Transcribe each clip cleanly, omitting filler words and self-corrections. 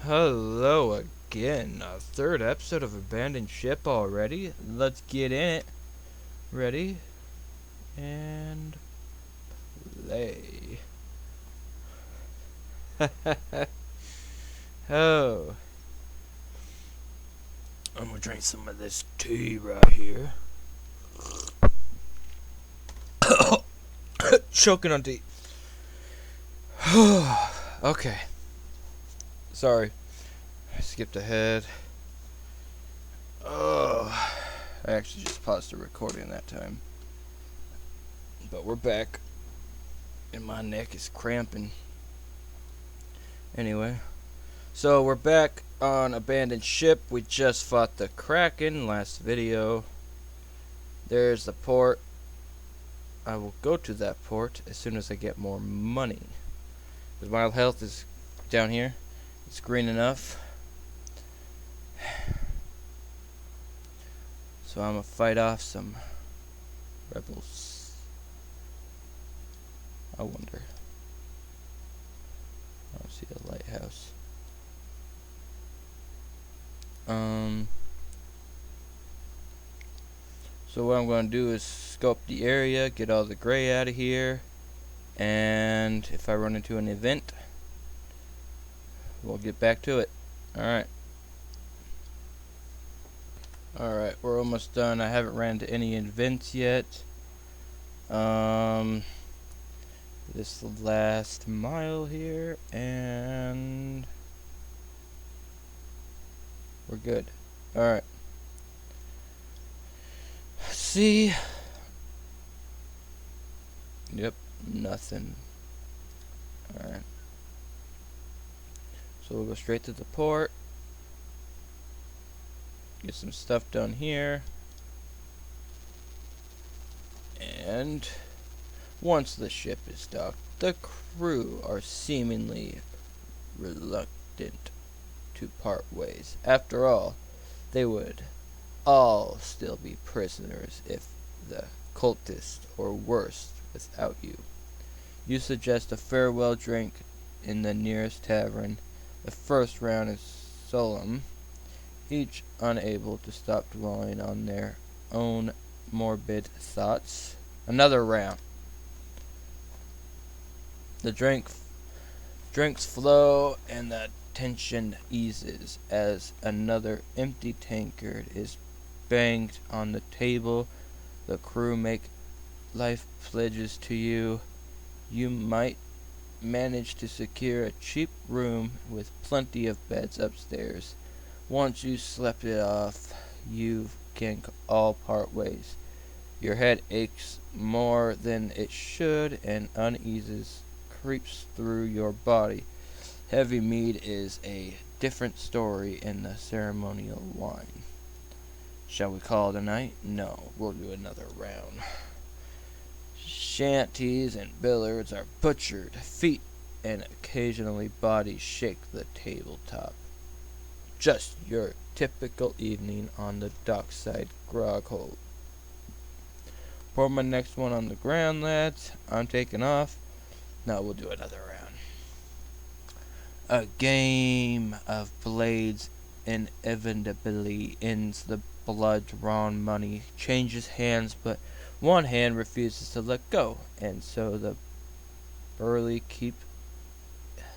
Hello again. A third episode of Abandoned Ship already. Let's get in it. Ready? And play. Oh. I'm gonna drink some of this tea right here. Choking on tea. Okay. Sorry. I skipped ahead. Oh. I actually just paused the recording that time. But we're back. And my neck is cramping. Anyway. So we're back on Abandoned Ship. We just fought the Kraken last video. There's the port. I will go to that port as soon as I get more money. Because my health is down here. It's green enough. So I'm gonna fight off some rebels. I wonder. I don't see a lighthouse. So what I'm going to do is scope the area, get all the gray out of here, and if I run into an event, we'll get back to it. Alright, we're almost done. I haven't ran into any events yet. This last mile here, and we're good. Alright. See? Yep, nothing. Alright. So we'll go straight to the port. Get some stuff done here. And once the ship is docked, the crew are seemingly reluctant to part ways. After all, they would all still be prisoners if the cultist, or worse, without you. You suggest a farewell drink in the nearest tavern. The first round is solemn, each unable to stop dwelling on their own morbid thoughts. Another round. The drinks flow and the tension eases as another empty tankard is banged on the table. The crew make life pledges to you. You might manage to secure a cheap room with plenty of beds upstairs. Once you slept it off, you can all part ways. Your head aches more than it should, and unease creeps through your body. Heavy mead is a different story in the ceremonial wine. Shall we call it a night? No, we'll do another round. Shanties and billiards are butchered. Feet and occasionally bodies shake the tabletop. Just your typical evening on the dockside grog hole. Pour my next one on the ground, lads. I'm taking off. Now we'll do another round. A game of blades inevitably ends. The blood-drawn money changes hands, but one hand refuses to let go, and so the burly keep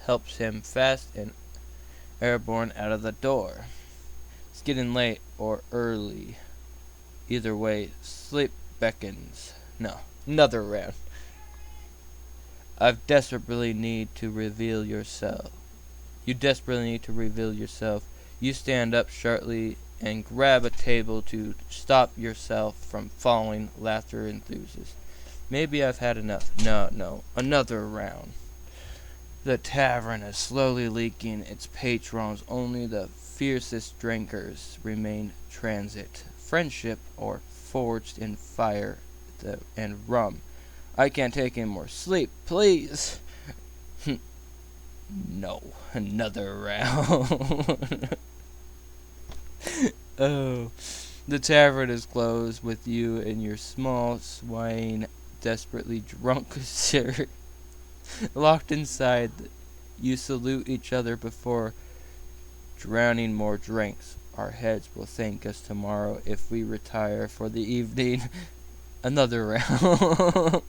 helps him fast and airborne out of the door. It's getting late or early. Either way, sleep beckons. No, another round. You desperately need to reveal yourself. You stand up sharply and grab a table to stop yourself from falling. Laughter enthuses. Maybe I've had enough. No, another round. The tavern is slowly leaking its patrons. Only the fiercest drinkers remain transit. Friendship or forged in fire and rum. I can't take any more sleep, please. No, another round. Oh, the tavern is closed with you and your small swine desperately drunk locked inside. You salute each other before drowning more drinks. Our heads will thank us tomorrow if we retire for the evening. Another round.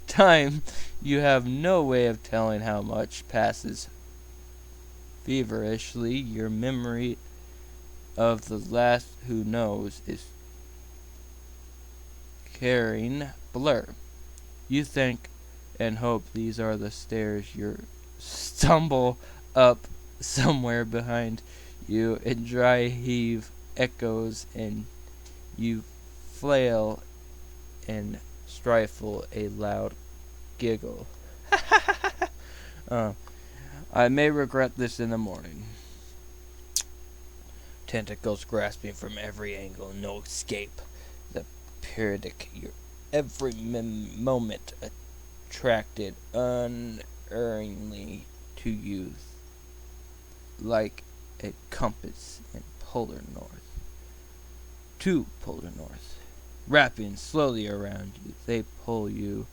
Time, you have no way of telling how much passes feverishly. Your memory of the last who knows is carrying blur. You think and hope these are the stairs you stumble up somewhere behind you. A dry heave echoes and you flail and stifle a loud giggle. uh, I may regret this in the morning. Tentacles grasping from every angle, no escape. The periodic, your every moment attracted unerringly to you like a compass in polar north. To polar north. Wrapping slowly around you, they pull you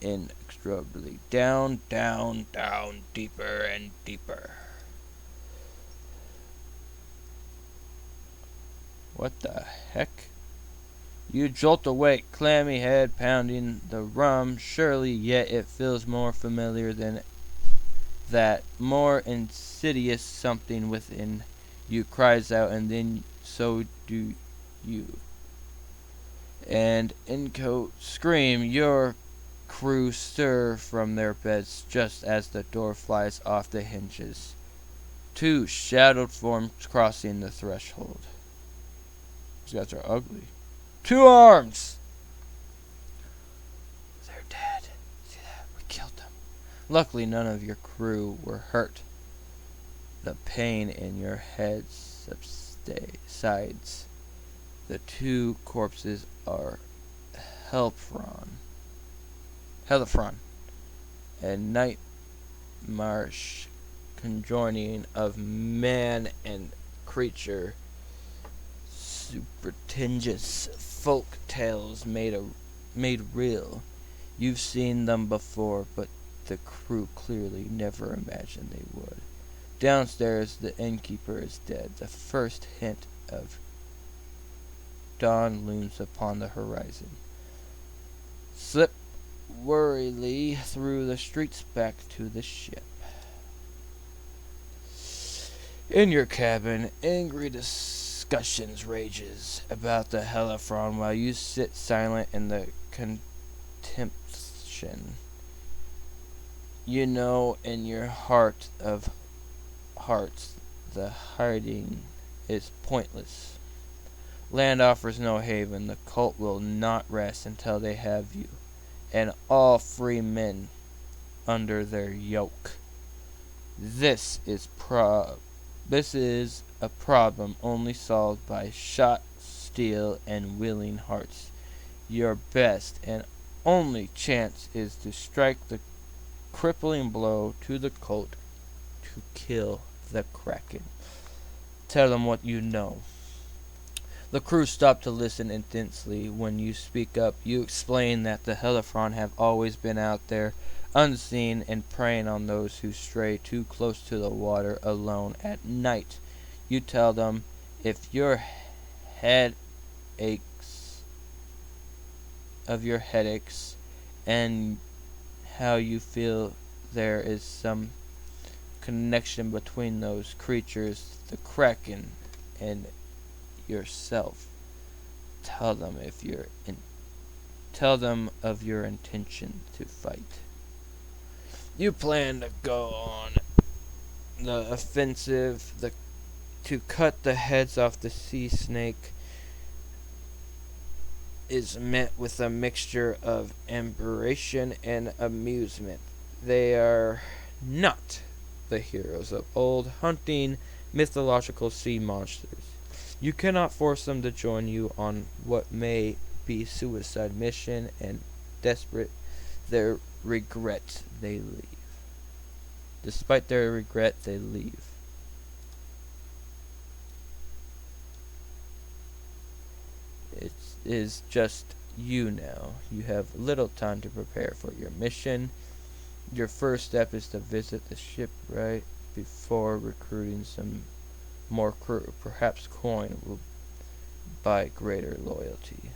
inexorably down, down, down, deeper and deeper. What the heck? You jolt awake, clammy head pounding the rum. Surely, yet it feels more familiar than that. More insidious something within you cries out, and then so do you. And Inco scream. Your crew stir from their beds just as the door flies off the hinges. Two shadowed forms crossing the threshold. These guys are ugly. 2 arms! They're dead. See that? We killed them. Luckily, none of your crew were hurt. The pain in your head subsides. The 2 corpses are Helfron, a nightmarish conjoining of man and creature. Superstitious folk tales made real. You've seen them before, but the crew clearly never imagined they would. Downstairs, the innkeeper is dead. The first hint of dawn looms upon the horizon. Slip wearily through the streets back to the ship. In your cabin, angry discussions rages about the Helifron while you sit silent in the contemplation. You know in your heart of hearts the hiding is pointless. Land offers no haven. The cult will not rest until they have you, and all free men under their yoke. This is a problem only solved by shot, steel, and willing hearts. Your best and only chance is to strike the crippling blow to the cult, to kill the Kraken. Tell them what you know. The crew stop to listen intensely. When you speak up, you explain that the Helifron have always been out there, unseen, and preying on those who stray too close to the water alone at night. You tell them if your headaches and how you feel there is some connection between those creatures, the Kraken, and yourself. Tell them of your intention to fight. You plan to go on the offensive, to cut the heads off the sea snake is met with a mixture of admiration and amusement. They are not the heroes of old, hunting mythological sea monsters. You cannot force them to join you on what may be suicide mission, and desperate their regret, they leave. Despite their regret, they leave. It is just you now. You have little time to prepare for your mission. Your first step is to visit the shipwright before recruiting some more crew. Perhaps coin will buy greater loyalty.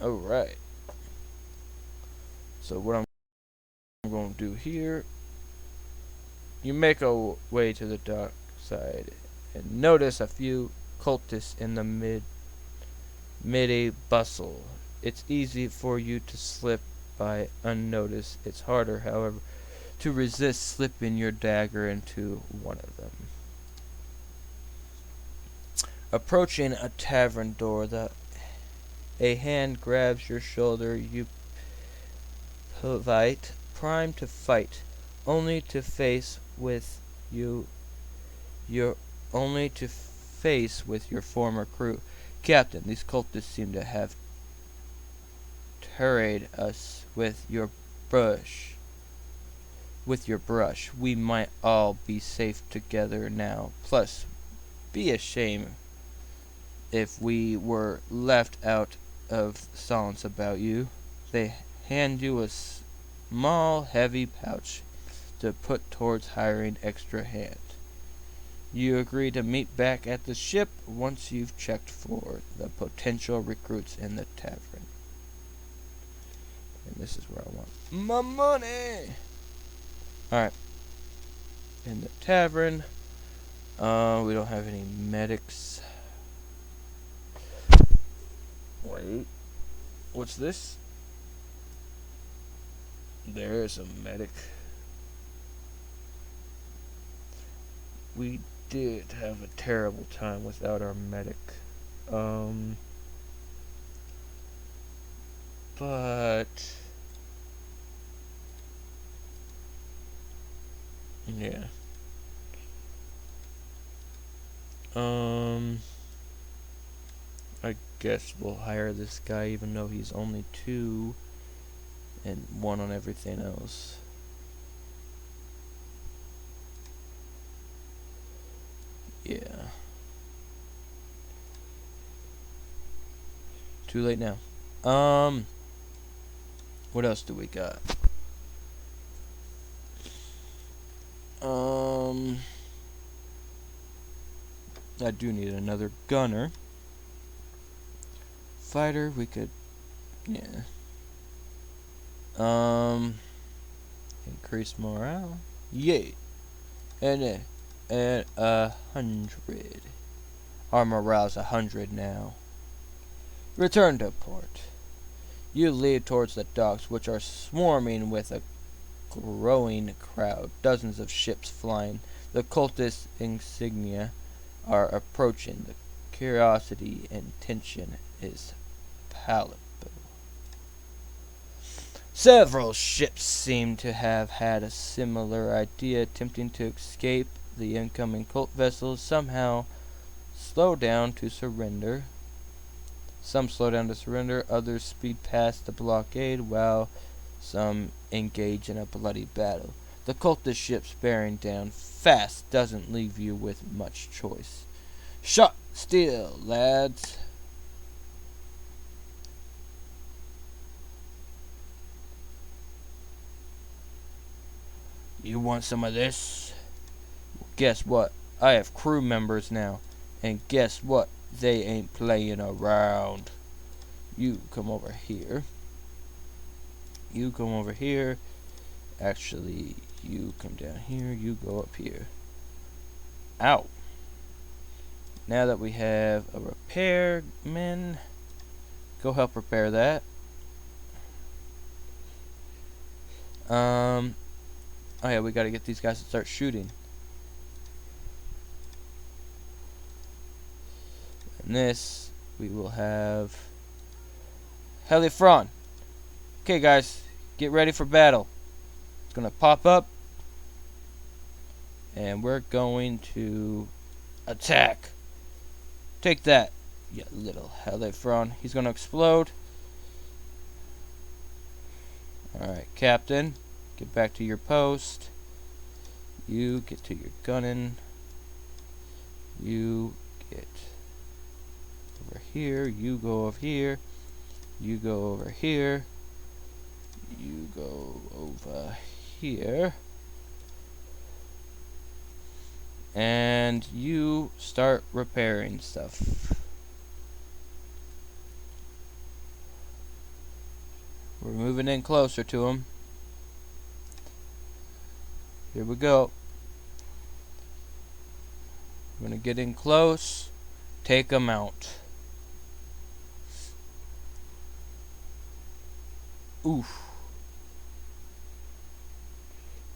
Alright. So what I'm going to do here, you make a way to the dark side and notice a few cultists in the midday bustle. It's easy for you to slip by unnoticed. It's harder, however, to resist slipping your dagger into one of them. Approaching a tavern door, a hand grabs your shoulder. You polite, primed to fight, only to face with your former crew. Captain, these cultists seem to have tarried us with your brush. We might all be safe together now. Plus, be a shame if we were left out of silence about you. They hand you a small, heavy pouch to put towards hiring extra hands. You agree to meet back at the ship once you've checked for the potential recruits in the tavern. And this is where I want my money. Alright. In the tavern. We don't have any medics. Wait. What's this? There's a medic. We did have a terrible time without our medic. But yeah. I guess we'll hire this guy even though he's only 2 and 1 on everything else. Yeah. Too late now. What else do we got? I do need another gunner. Fighter, we could, yeah. Increase morale. Yay. And 100. Our morale's 100 now. Return to port. You lead towards the docks, which are swarming with a growing crowd. Dozens of ships flying. The cultist insignia are approaching. The curiosity and tension is palpable. Several ships seem to have had a similar idea, attempting to escape the incoming cult vessels. Somehow slow down to surrender. Some slow down to surrender, others speed past the blockade, while some engage in a bloody battle. The cultist ships bearing down fast doesn't leave you with much choice. Shot still, lads. You want some of this? Guess what? I have crew members now. And guess what? They ain't playing around. You come over here. You come over here. Actually, you come down here. You go up here. Ow. Now that we have a repairman, go help repair that. Oh yeah, we gotta get these guys to start shooting. And this, we will have Helifron. Okay guys, get ready for battle. It's gonna pop up. And we're going to attack. Take that, you little Helifron. He's gonna explode. Alright, Captain. Get back to your post. You get to your gunning. You get over here. You go over here. You go over here. You go over here. And you start repairing stuff. We're moving in closer to him. Here we go. I'm gonna get in close. Take him out. Oof.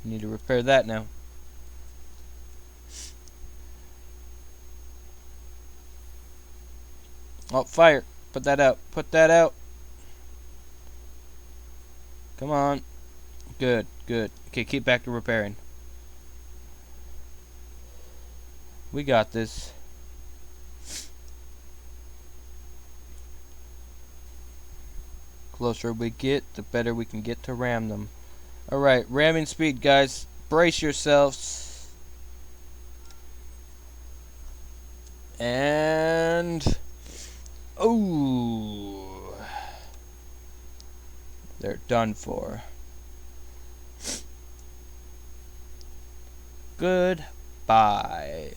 Need to repair that now. Oh, fire. Put that out. Put that out. Come on. Good, good. Okay, keep back to repairing. We got this. Closer we get, the better we can get to ram them. Alright, ramming speed, guys. Brace yourselves. And... ooh. They're done for. Goodbye.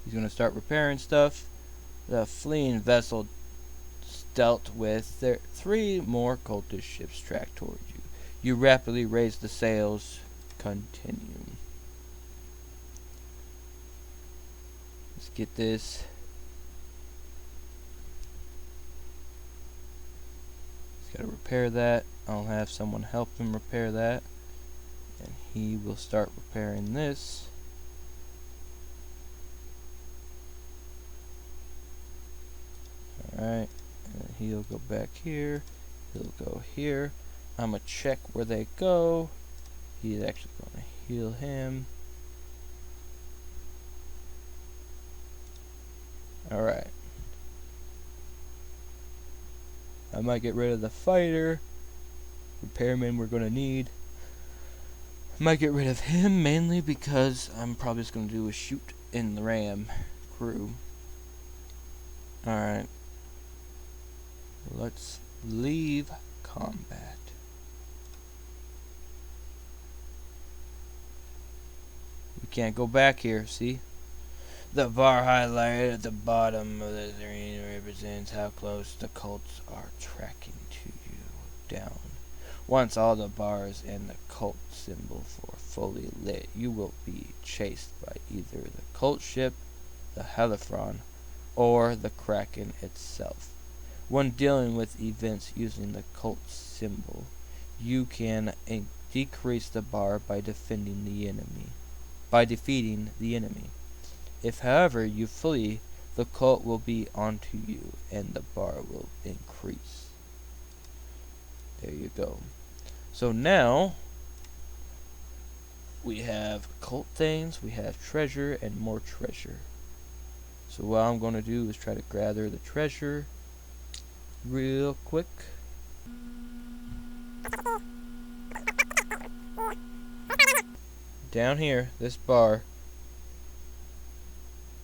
He's gonna start repairing stuff. The fleeing vessel dealt with. There 3 more cultist ships track toward you. You rapidly raise the sails. Continue. Let's get this. He's gotta repair that. I'll have someone help him repair that. And he will start repairing this. Alright, and he'll go back here, he'll go here. I'm gonna check where they go. He's actually gonna heal him. Alright. I might get rid of the fighter. Repairman we're gonna need. I might get rid of him mainly because I'm probably just gonna do a shoot in the ram crew. Alright. Let's leave combat. We can't go back here, see? The bar highlighted at the bottom of the screen represents how close the cults are tracking to you. Down. Once all the bars and the cult symbol are fully lit, you will be chased by either the cult ship, the Hellefron, or the Kraken itself. When dealing with events using the cult symbol, you can decrease the bar by defeating the enemy. If, however, you flee, the cult will be onto you, and the bar will increase. There you go. So now, we have cult things, we have treasure, and more treasure. So what I'm going to do is try to gather the treasure real quick. Down here, this bar,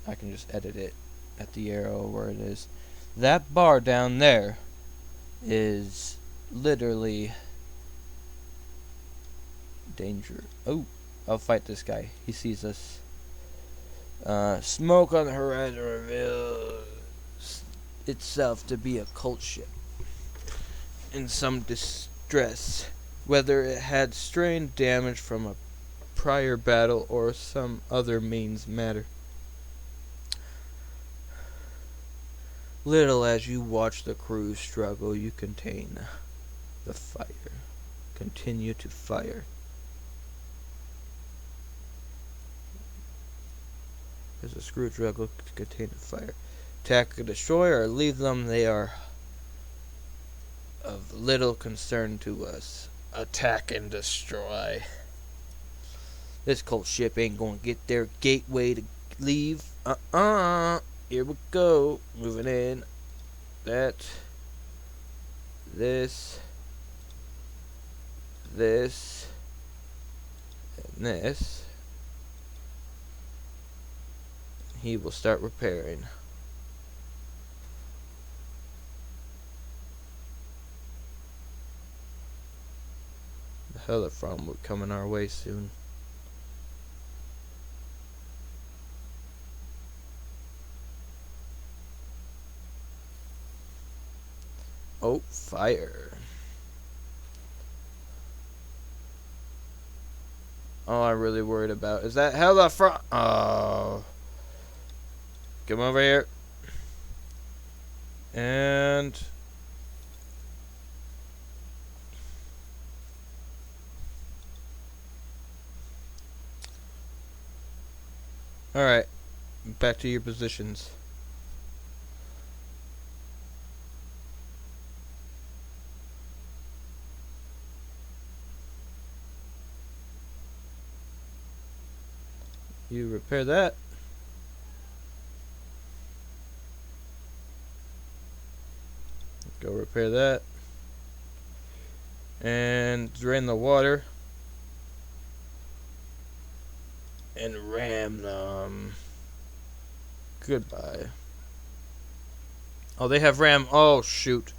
I can just edit it at the arrow where it is. That bar down there is literally danger. Oh, I'll fight this guy. He sees us. Smoke on the horizon reveals itself to be a cult ship in some distress, whether it had strained damage from a prior battle or some other means matter. Little as you watch the crew struggle, you contain the fire. Continue to fire. There's a screw struggle to contain the fire. Attack or destroy or leave them, they are of little concern to us. Attack and destroy. This cult ship ain't gonna get their gateway to leave. Here we go. Moving in. That. This. This. And this. He will start repairing. The Telefron coming our way soon. Oh, fire. All I'm really worried about is that Telefron. Oh. Come over here. And alright. Back to your positions. You repair that. Go repair that. And drain the water. And ram them. Goodbye. Oh, they have ram. Oh, shoot.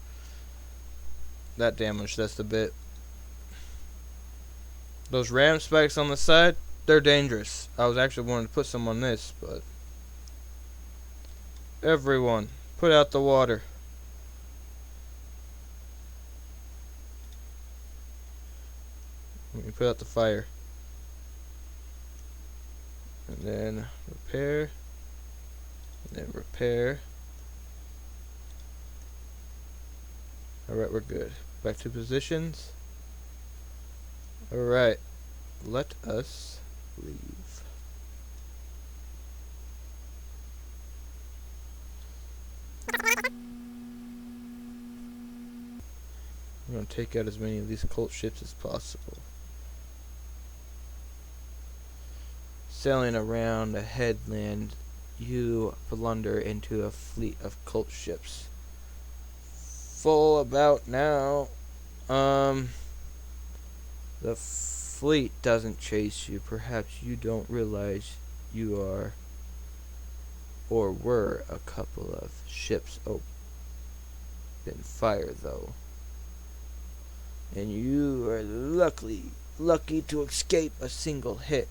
That damaged us a bit. Those ram spikes on the side, they're dangerous. I was actually wanting to put some on this, but... Everyone, put out the water. Let me put out the fire. And then repair. And then repair. Alright, we're good. Back to positions. Alright. Let us leave. I'm going to take out as many of these cult ships as possible. Sailing around a headland, you blunder into a fleet of cult ships. Full about now. The fleet doesn't chase you. Perhaps you don't realize you are or were a couple of ships open fire though. And you are lucky to escape a single hit.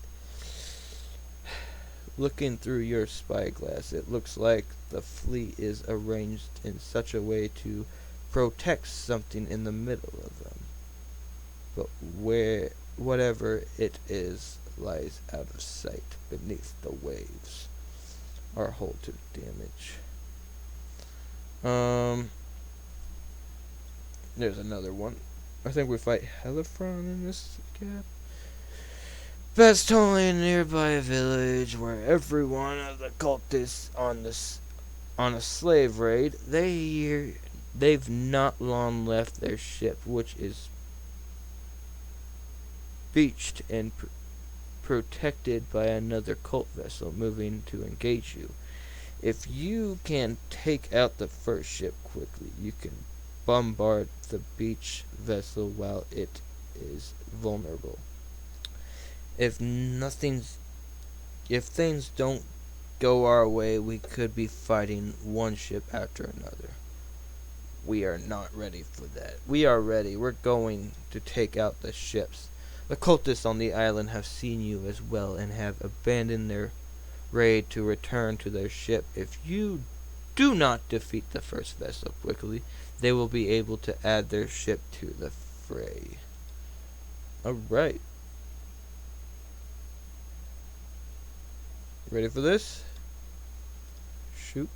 Looking through your spyglass, it looks like the fleet is arranged in such a way to protect something in the middle of them. But whatever it is lies out of sight beneath the waves. Our hull took damage. There's another one. I think we fight Telefron in this gap. Best only a nearby village where every one of the cultists on a slave raid. They've not long left their ship, which is beached and protected by another cult vessel moving to engage you. If you can take out the first ship quickly, you can bombard the beach vessel while it is vulnerable. If things don't go our way, we could be fighting one ship after another. We are not ready for that. We are ready. We're going to take out the ships. The cultists on the island have seen you as well and have abandoned their raid to return to their ship. If you do not defeat the first vessel quickly, they will be able to add their ship to the fray. Alright. Ready for this? Shoot.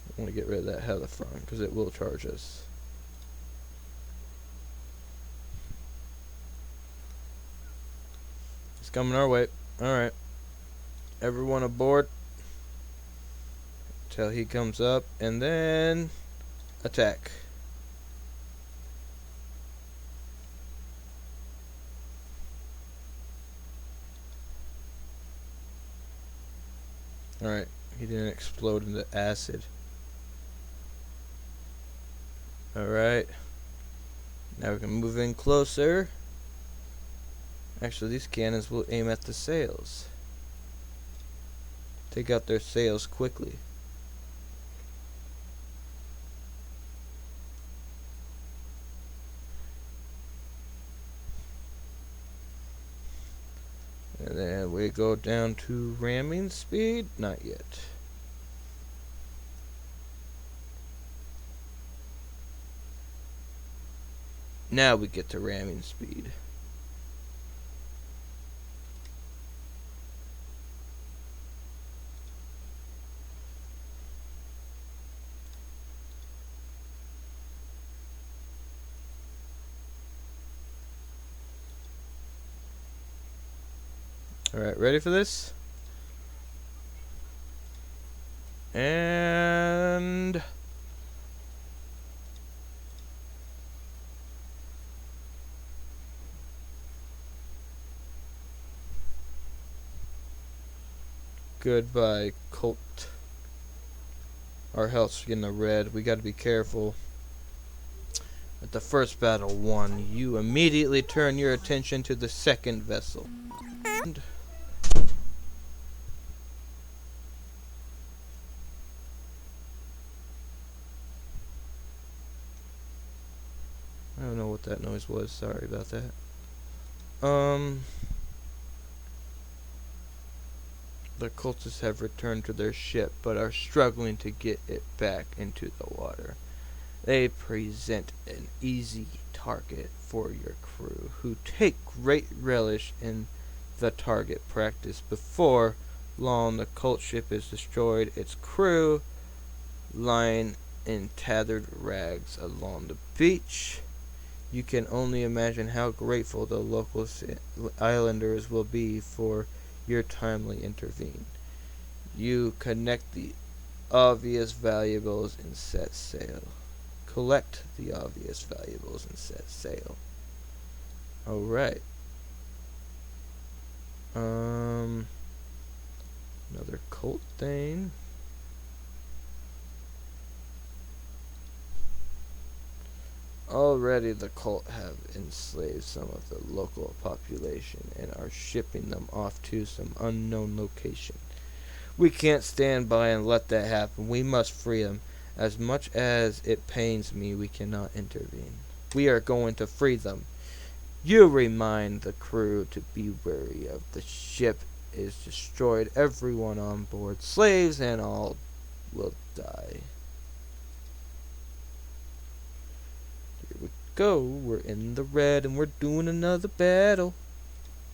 I want to get rid of that Telefron because it will charge us. It's coming our way. Alright. Everyone aboard. Till he comes up and then attack. Alright, he didn't explode into acid. Alright. Now we can move in closer. Actually, these cannons will aim at the sails. Take out their sails quickly. go down to ramming speed? Not yet. Now we get to ramming speed. Alright, ready for this? And goodbye, Colt. Our health's getting a red. We gotta be careful. At the first battle won, you immediately turn your attention to the second vessel. I don't know what that noise was. Sorry about that. The cultists have returned to their ship, but are struggling to get it back into the water. They present an easy target for your crew, who take great relish in the target practice. Before long, the cult ship is destroyed, its crew lying in tattered rags along the beach. You can only imagine how grateful the local islanders will be for your timely intervene. You connect the obvious valuables and set sail. Collect the obvious valuables and set sail. Alright. Another cult thing. Already the cult have enslaved some of the local population and are shipping them off to some unknown location. We can't stand by and let that happen. We must free them. As much as it pains me, we cannot intervene. We are going to free them. You remind the crew to be wary of the ship is destroyed. Everyone on board, slaves and all, will die. Here we go. We're in the red and we're doing another battle.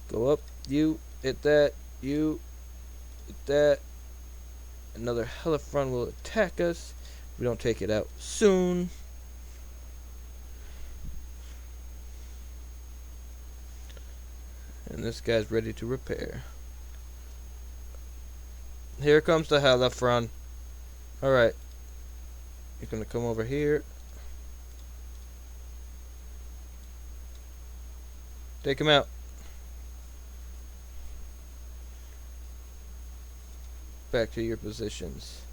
Go up. You hit that. You hit that. Another Helifron will attack us. We don't take it out soon. And this guy's ready to repair. Here comes the Helifron. Alright. You're gonna come over here. Take him out. Back to your positions.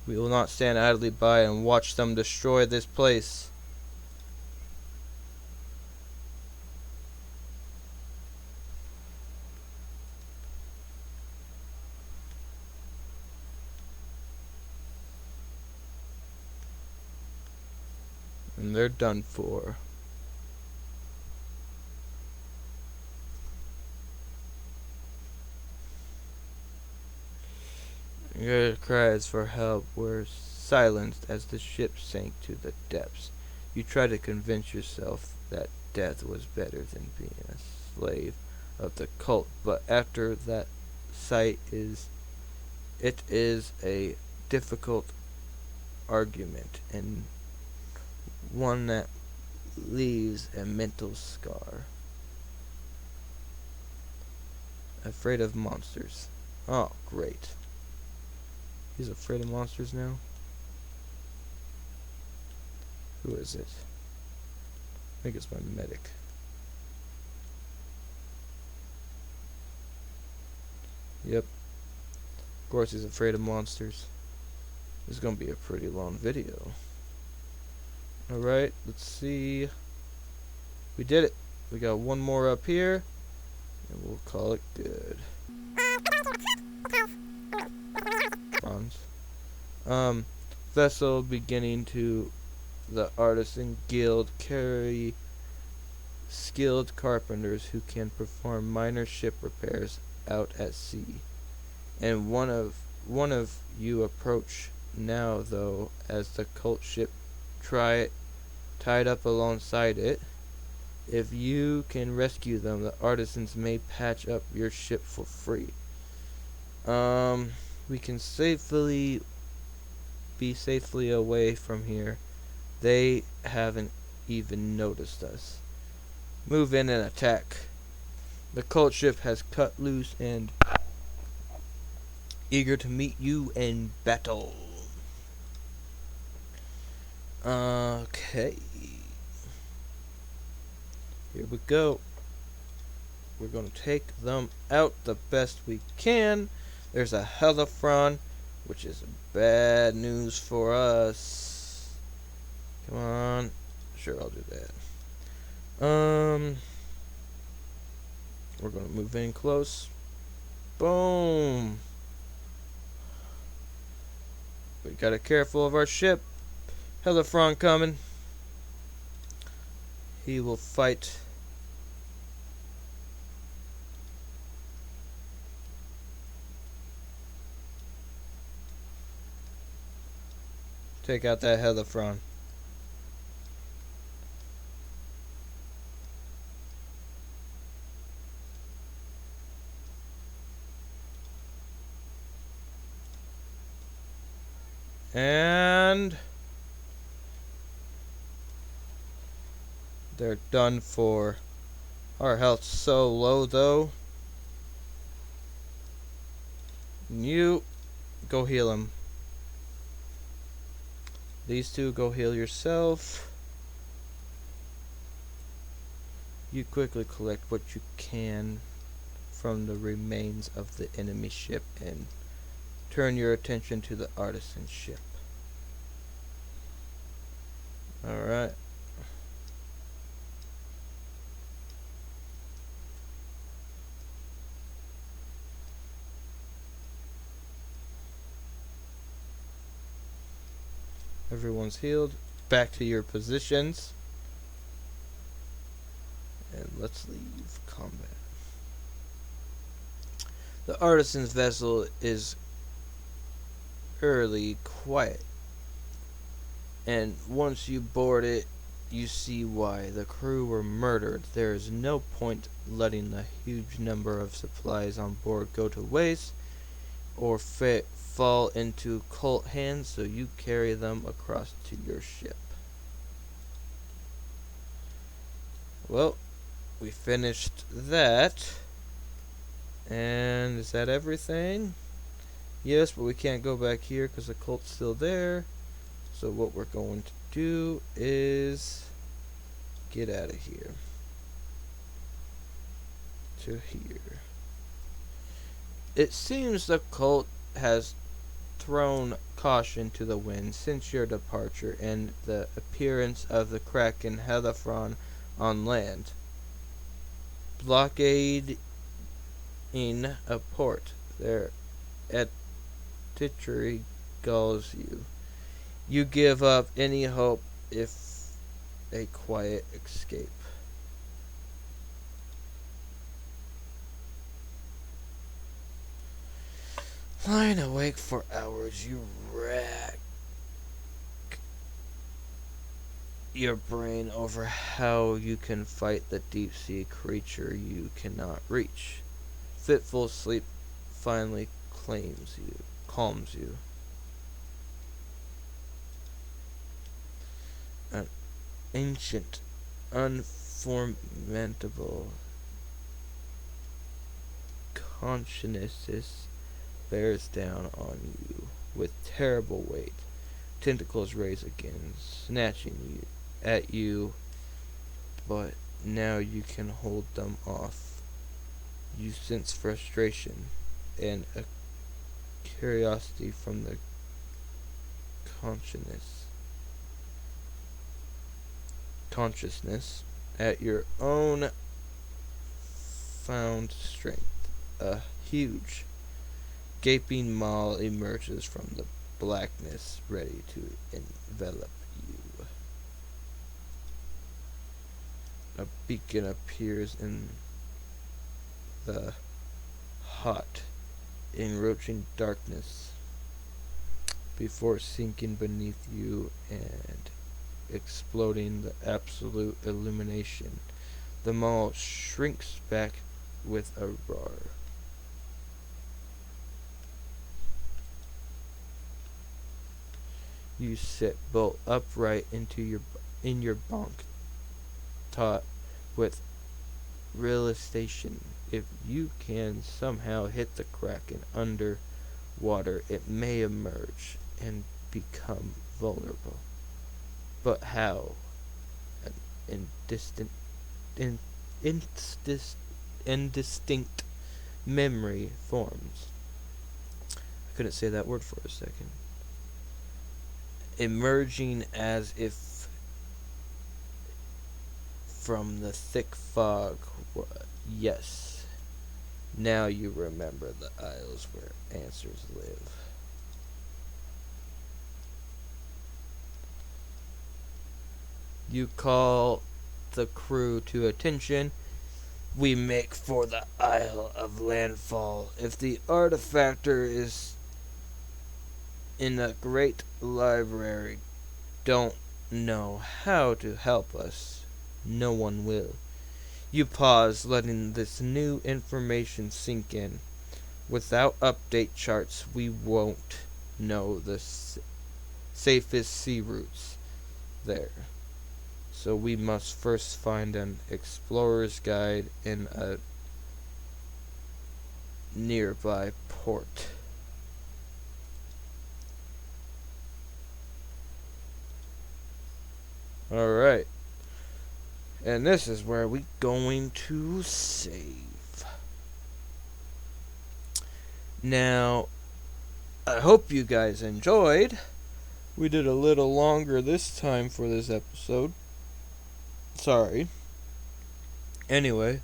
We will not stand idly by and watch them destroy this place. And they're done for. Your cries for help were silenced as the ship sank to the depths. You tried to convince yourself that death was better than being a slave of the cult, but after that sight it is a difficult argument and one that leaves a mental scar. Afraid of monsters. Oh, great. He's afraid of monsters now? Who is it? I think it's my medic. Yep. Of course he's afraid of monsters. This is going to be a pretty long video. Alright, let's see. We did it. We got one more up here, and we'll call it good. Bronze. Vessel beginning to the artisan guild carry skilled carpenters who can perform minor ship repairs out at sea. And one of you approach now, though, as the cult ship tied up alongside it. If you can rescue them, the artisans may patch up your ship for free. We can be safely away from here. They haven't even noticed us. Move in and attack. The cult ship has cut loose and eager to meet you in battle. Okay. Here we go. We're going to take them out the best we can. There's a Hellafron, which is bad news for us. Come on. Sure, I'll do that. We're going to move in close. Boom. We gotta be careful of our ship. Hellafron coming. He will fight. Take out that Hellafron. And they're done for. Our health's so low though. You go heal him. These two, go heal yourself. You quickly collect what you can from the remains of the enemy ship and turn your attention to the artisan ship. Alright. Everyone's healed. Back to your positions. And let's leave combat. The artisan's vessel is early quiet. And once you board it, you see why. The crew were murdered. There is no point letting the huge number of supplies on board go to waste or fall into cult hands, so you carry them across to your ship. Well, we finished that. And is that everything? Yes, but we can't go back here because the cult's still there. So what we're going to do is get out of here to here. It seems the cult has thrown caution to the wind since your departure and the appearance of the Kraken Hellafron on land, blockading a port. Their attitude galls you. You give up any hope if a quiet escape. Lying awake for hours, you rack your brain over how you can fight the deep sea creature you cannot reach. Fitful sleep finally calms you. An ancient, unformable consciousness bears down on you with terrible weight. Tentacles raise again, snatching at you, but now you can hold them off. You sense frustration and a curiosity from the consciousness. consciousness at your own found strength. A huge, gaping maw emerges from the blackness, ready to envelop you. A beacon appears in the hot, encroaching darkness before sinking beneath you and exploding the absolute illumination. The maw shrinks back with a roar. You sit bolt upright in your bunk, taut with realization. If you can somehow hit the kraken under water, it may emerge and become vulnerable. But how? An indistinct memory forms. I couldn't say that word for a second. Emerging as if from the thick fog. Yes. Now you remember the isles where answers live. You call the crew to attention. We make for the Isle of Landfall. If the artifactor is in the great library, don't know how to help us, no one will. You pause, letting this new information sink in. Without update charts, we won't know the safest sea routes there. So we must first find an explorer's guide in a nearby port. Alright. And this is where we're going to save. Now, I hope you guys enjoyed. We did a little longer this time for this episode. Sorry. Anyway,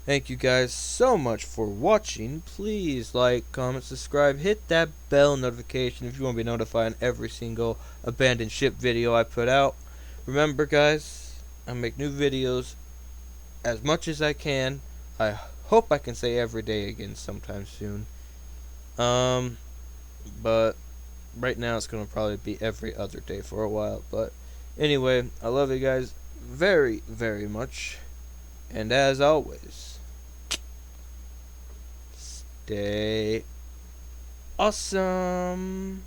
thank you guys so much for watching. Please like, comment, subscribe, hit that bell notification if you want to be notified on every single abandoned ship video I put out. Remember guys, I make new videos as much as I can. I hope I can say every day again sometime soon. But right now it's going to probably be every other day for a while. But anyway, I love you guys very, very much. And as always, stay awesome.